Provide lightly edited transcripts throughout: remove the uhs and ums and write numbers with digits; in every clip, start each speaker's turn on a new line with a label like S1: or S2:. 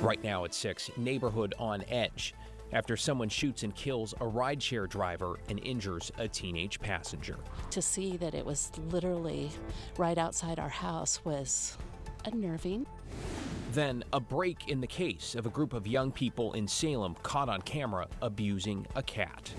S1: Right now at 6, neighborhood on edge after someone shoots and kills a rideshare driver and injures a teenage passenger.
S2: To see that it was literally right outside our house was unnerving.
S1: Then a break in the case of a group of young people in Salem caught on camera abusing a cat.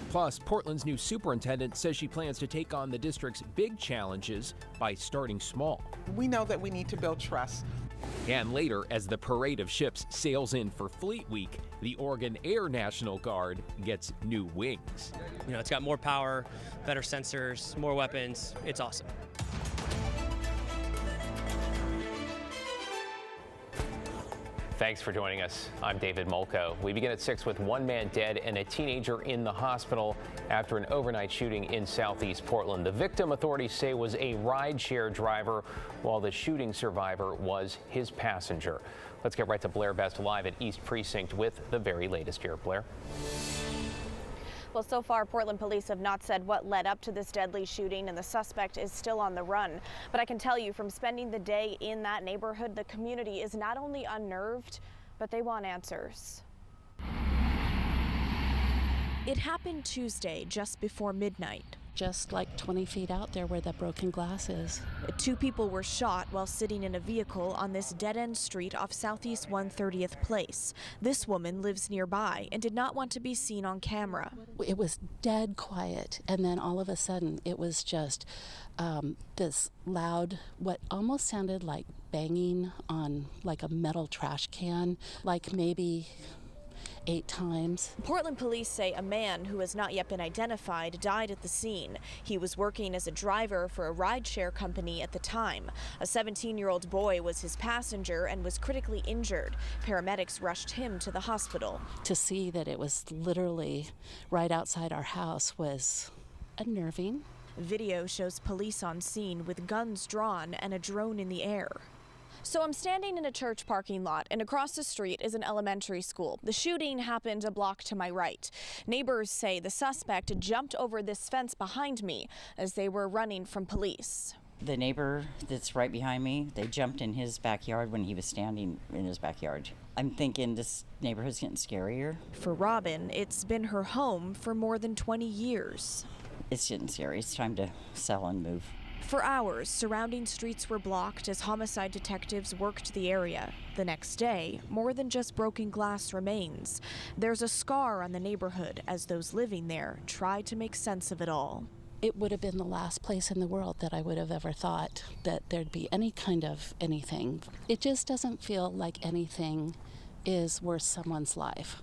S1: Plus, Portland's new superintendent says she plans to take on the district's big challenges by starting small.
S3: We know that we need to build trust.
S1: And later, as the parade of ships sails in for Fleet Week, the Oregon Air National Guard gets new wings.
S4: You know, it's got more power, better sensors, more weapons. It's awesome.
S5: Thanks for joining us. I'm David Molko. We begin at 6 with one man dead and a teenager in the hospital after an overnight shooting in southeast Portland. The victim, authorities say, was a rideshare driver, while the shooting survivor was his passenger. Let's get right to Blair Best live at East Precinct with the very latest here. Blair.
S6: Well, so far, Portland police have not said what led up to this deadly shooting, and the suspect is still on the run. But I can tell you from spending the day in that neighborhood, the community is not only unnerved, but they want answers. It happened Tuesday, just before midnight.
S2: Just like 20 feet out there where the broken glass is.
S6: 2 people were shot while sitting in a vehicle on this dead-end street off Southeast 130th Place. This woman lives nearby and did not want to be seen on camera.
S2: It was dead quiet, and then all of a sudden it was just this loud, what almost sounded like banging on like a metal trash can, like maybe 8 times.
S6: Portland police say a man who has not yet been identified died at the scene. He was working as a driver for a rideshare company at the time. A 17-year-old boy was his passenger and was critically injured. Paramedics rushed him to the hospital.
S2: To see that it was literally right outside our house was unnerving.
S6: Video shows police on scene with guns drawn and a drone in the air. So I'm standing in a church parking lot, and across the street is an elementary school. The shooting happened a block to my right. Neighbors say the suspect jumped over this fence behind me as they were running from police.
S7: The neighbor that's right behind me, they jumped in his backyard when he was standing in his backyard. I'm thinking this neighborhood's getting scarier.
S6: For Robin, it's been her home for more than 20 years.
S7: It's getting scary. It's time to sell and move.
S6: For hours, surrounding streets were blocked as homicide detectives worked the area. The next day, more than just broken glass remains. There's a scar on the neighborhood as those living there try to make sense of it all.
S2: It would have been the last place in the world that I would have ever thought that there'd be any kind of anything. It just doesn't feel like anything is worth someone's life.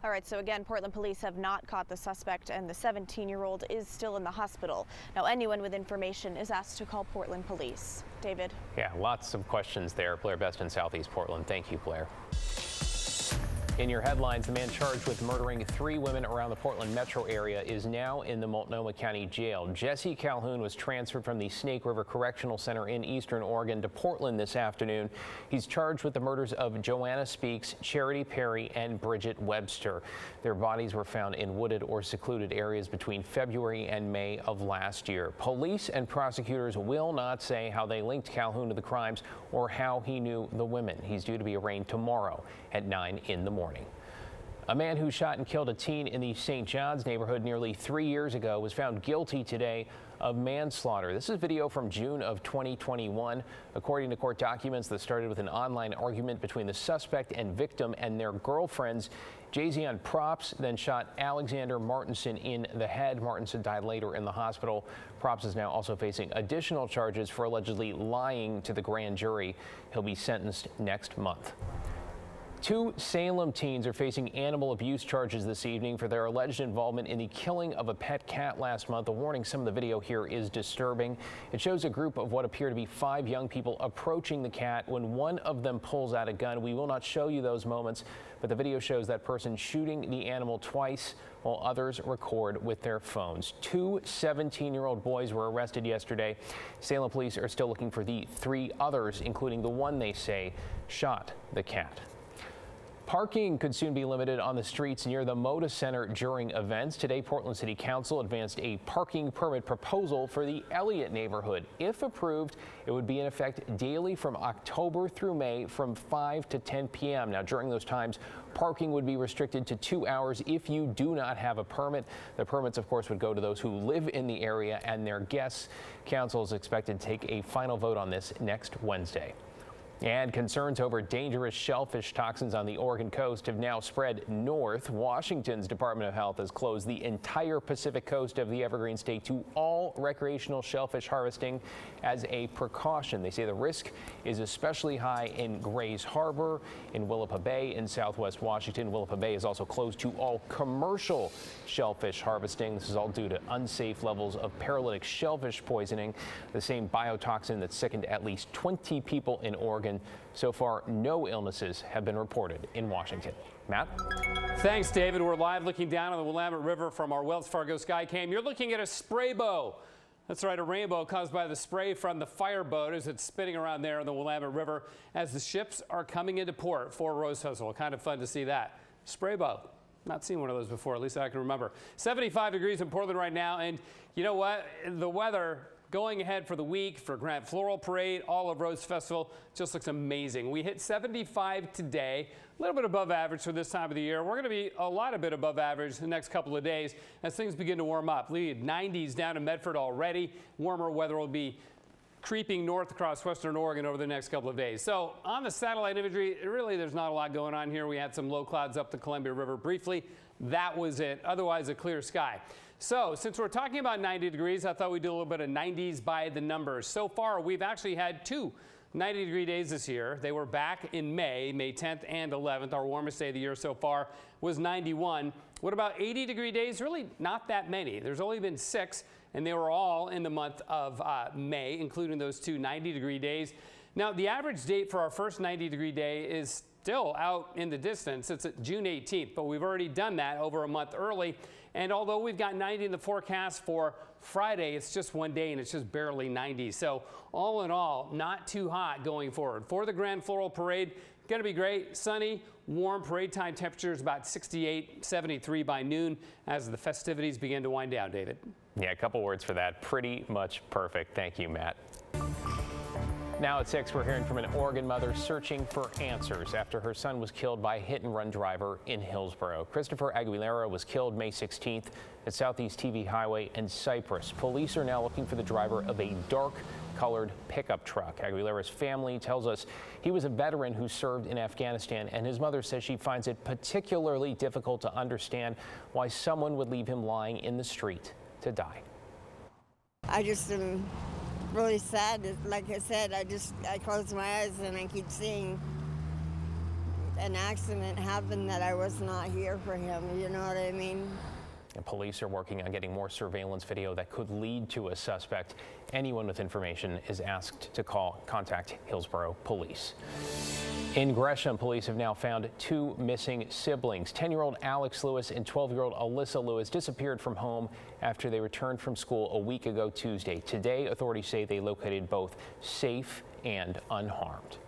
S6: All right, so again, Portland police have not caught the suspect, and the 17-year-old is still in the hospital. Now, anyone with information is asked to call Portland police. David?
S5: Yeah, lots of questions there. Blair Best in southeast Portland. Thank you, Blair. In your headlines, the man charged with murdering 3 women around the Portland metro area is now in the Multnomah County Jail. Jesse Calhoun was transferred from the Snake River Correctional Center in eastern Oregon to Portland this afternoon. He's charged with the murders of Joanna Speaks, Charity Perry, and Bridget Webster. Their bodies were found in wooded or secluded areas between February and May of last year. Police and prosecutors will not say how they linked Calhoun to the crimes or how he knew the women. He's due to be arraigned tomorrow at 9 in the morning. A man who shot and killed a teen in the St. John's neighborhood nearly 3 years ago was found guilty today of manslaughter. This is video from June of 2021. According to court documents that started with an online argument between the suspect and victim and their girlfriends. Jazion Props then shot Alexander Martinson in the head. Martinson died later in the hospital. Props is now also facing additional charges for allegedly lying to the grand jury. He'll be sentenced next month. 2 Salem teens are facing animal abuse charges this evening for their alleged involvement in the killing of a pet cat last month. A warning, some of the video here is disturbing. It shows a group of what appear to be 5 young people approaching the cat when one of them pulls out a gun. We will not show you those moments, but the video shows that person shooting the animal twice while others record with their phones. 2 17-year-old boys were arrested yesterday. Salem police are still looking for the 3 others, including the one they say shot the cat. Parking could soon be limited on the streets near the Moda Center during events. Today, Portland City Council advanced a parking permit proposal for the Elliott neighborhood. If approved, it would be in effect daily from October through May from 5 to 10 p.m. Now, during those times, parking would be restricted to 2 hours if you do not have a permit. The permits, of course, would go to those who live in the area and their guests. Council is expected to take a final vote on this next Wednesday. And concerns over dangerous shellfish toxins on the Oregon coast have now spread north. Washington's Department of Health has closed the entire Pacific coast of the Evergreen State to all recreational shellfish harvesting as a precaution. They say the risk is especially high in Grays Harbor, in Willapa Bay, in southwest Washington. Willapa Bay is also closed to all commercial shellfish harvesting. This is all due to unsafe levels of paralytic shellfish poisoning, the same biotoxin that sickened at least 20 people in Oregon. So far, no illnesses have been reported in Washington. Matt?
S8: Thanks, David. We're live looking down on the Willamette River from our Wells Fargo Skycam. You're looking at a spray bow. That's right, a rainbow caused by the spray from the fireboat as it's spinning around there on the Willamette River as the ships are coming into port for Rose Festival. Kind of fun to see that. Spray bow. Not seen one of those before, at least I can remember. 75 degrees in Portland right now, and you know what? The weather going ahead for the week for Grand Floral Parade, all of Rose Festival, just looks amazing. We hit 75 today, a little bit above average for this time of the year. We're going to be a bit above average the next couple of days as things begin to warm up. Lead 90s down in Medford already. Warmer weather will be creeping north across western Oregon over the next couple of days. So on the satellite imagery, really there's not a lot going on here. We had some low clouds up the Columbia River briefly. That was it. Otherwise, a clear sky. So since we're talking about 90 degrees, I thought we'd do a little bit of 90s by the numbers. So far, we've actually had 2 90-degree days this year. They were back in May 10th and 11th. Our warmest day of the year so far was 91. What about 80-degree days? Really not that many. There's only been 6, and they were all in the month of May, including those 2 90-degree days. Now, the average date for our first 90-degree day is still out in the distance. It's June 18th, but we've already done that over a month early. And although we've got 90 in the forecast for Friday, it's just one day and it's just barely 90. So all in all, not too hot going forward. For the Grand Floral Parade, going to be great, sunny, warm. Parade time temperatures about 68, 73 by noon as the festivities begin to wind down, David.
S5: Yeah, a couple words for that. Pretty much perfect. Thank you, Matt. Now at 6, we're hearing from an Oregon mother searching for answers after her son was killed by a hit-and-run driver in Hillsborough. Christopher Aguilera was killed May 16th at Southeast TV Highway and Cypress. Police are now looking for the driver of a dark-colored pickup truck. Aguilera's family tells us he was a veteran who served in Afghanistan, and his mother says she finds it particularly difficult to understand why someone would leave him lying in the street to die.
S9: I just am really sad. Like I said, I close my eyes and I keep seeing an accident happen that I was not here for him. You know what I mean?
S5: And police are working on getting more surveillance video that could lead to a suspect. Anyone with information is asked to contact Hillsborough Police. In Gresham, police have now found 2 missing siblings. 10-year-old Alex Lewis and 12-year-old Alyssa Lewis disappeared from home after they returned from school a week ago Tuesday. Today, authorities say they located both safe and unharmed.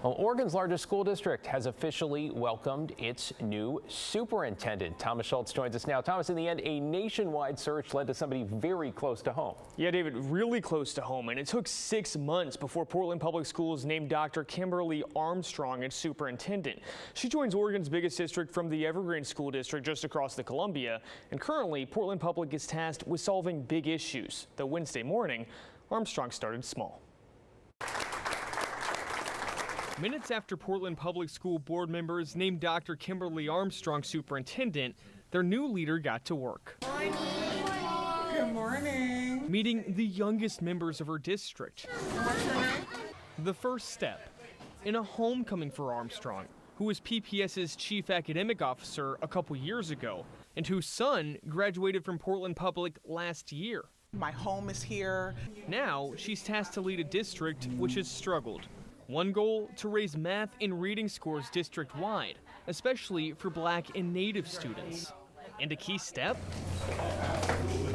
S5: Well, Oregon's largest school district has officially welcomed its new superintendent. Thomas Schultz joins us now. Thomas, in the end, a nationwide search led to somebody very close to home.
S10: Yeah, David, really close to home. And it took 6 months before Portland Public Schools named Dr. Kimberly Armstrong its superintendent. She joins Oregon's biggest district from the Evergreen School District just across the Columbia. And currently, Portland Public is tasked with solving big issues. Though Wednesday morning, Armstrong started small. Minutes after Portland Public School board members named Dr. Kimberly Armstrong superintendent, their new leader got to work.
S3: Good morning.
S10: Meeting the youngest members of her district.
S3: What's your name?
S10: The first step in a homecoming for Armstrong, who was PPS's chief academic officer a couple years ago, and whose son graduated from Portland Public last year.
S3: My home is here.
S10: Now she's tasked to lead a district which has struggled. One goal, to raise math and reading scores district-wide, especially for Black and Native students. And a key step?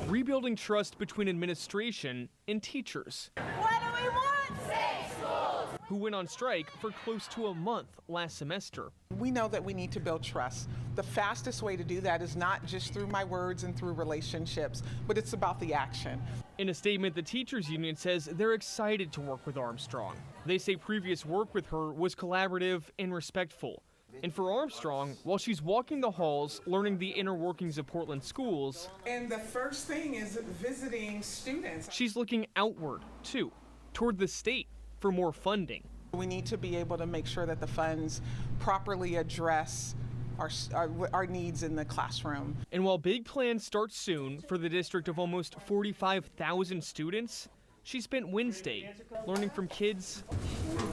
S10: Rebuilding trust between administration and teachers.
S11: What do we want? Safe schools!
S10: who went on strike for close to a month last semester.
S3: We know that we need to build trust. The fastest way to do that is not just through my words and through relationships, but it's about the action.
S10: In a statement, the teachers union says they're excited to work with Armstrong. They say previous work with her was collaborative and respectful. And for Armstrong, while she's walking the halls, learning the inner workings of Portland schools,
S3: And the first thing is visiting students.
S10: she's looking outward, too, toward the state for more funding.
S3: We need to be able to make sure that the funds properly address our needs in the classroom.
S10: And while big plans start soon for the district of almost 45,000 students, she spent Wednesday learning from kids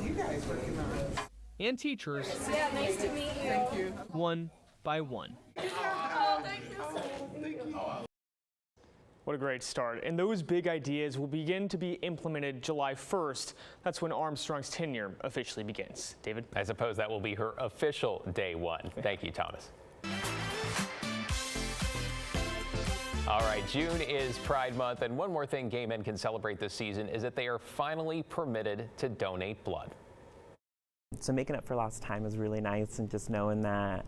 S3: You guys recognize.
S10: and teachers.
S6: Yeah, nice to meet you.
S3: Thank you.
S10: One by one.
S6: Oh, thank you.
S10: What a great start. And those big ideas will begin to be implemented July 1st. That's when Armstrong's tenure officially begins. David?
S5: I suppose that will be her official day one. Thank you, Thomas. All right, June is Pride Month, and one more thing gay men can celebrate this season is that they are finally permitted to donate blood.
S11: So making up for lost time is really nice, and just knowing that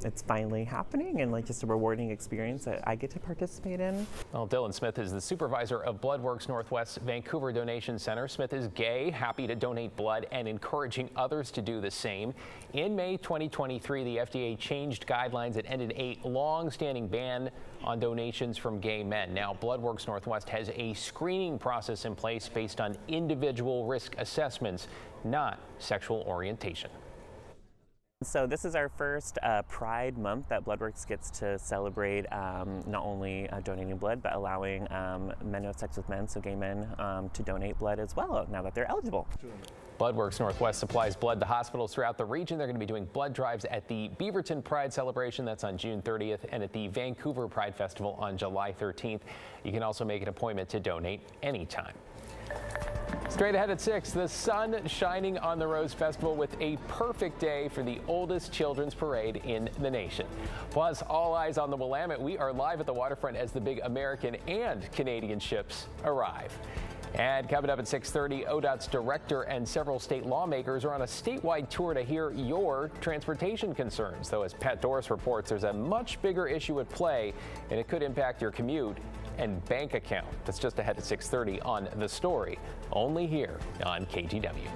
S11: it's finally happening and like just a rewarding experience that I get to participate in.
S5: Well, Dylan Smith is the supervisor of BloodWorks Northwest's Vancouver Donation Center. Smith is gay, happy to donate blood, and encouraging others to do the same. In May 2023, the FDA changed guidelines that ended a long-standing ban on donations from gay men. Now, BloodWorks Northwest has a screening process in place based on individual risk assessments, not sexual orientation.
S11: So this is our first Pride Month that BloodWorks gets to celebrate not only donating blood, but allowing men who have sex with men, so gay men, to donate blood as well, now that they're eligible.
S5: BloodWorks Northwest supplies blood to hospitals throughout the region. They're going to be doing blood drives at the Beaverton Pride Celebration, that's on June 30th, and at the Vancouver Pride Festival on July 13th. You can also make an appointment to donate anytime. Straight ahead at 6, the sun shining on the Rose Festival with a perfect day for the oldest children's parade in the nation. Plus, all eyes on the Willamette. We are live at the waterfront as the big American and Canadian ships arrive. And coming up at 6:30, ODOT's director and several state lawmakers are on a statewide tour to hear your transportation concerns. Though, as Pat Doris reports, there's a much bigger issue at play, and it could impact your commute and bank account. That's just ahead at 6:30 on The Story, only here on KGW.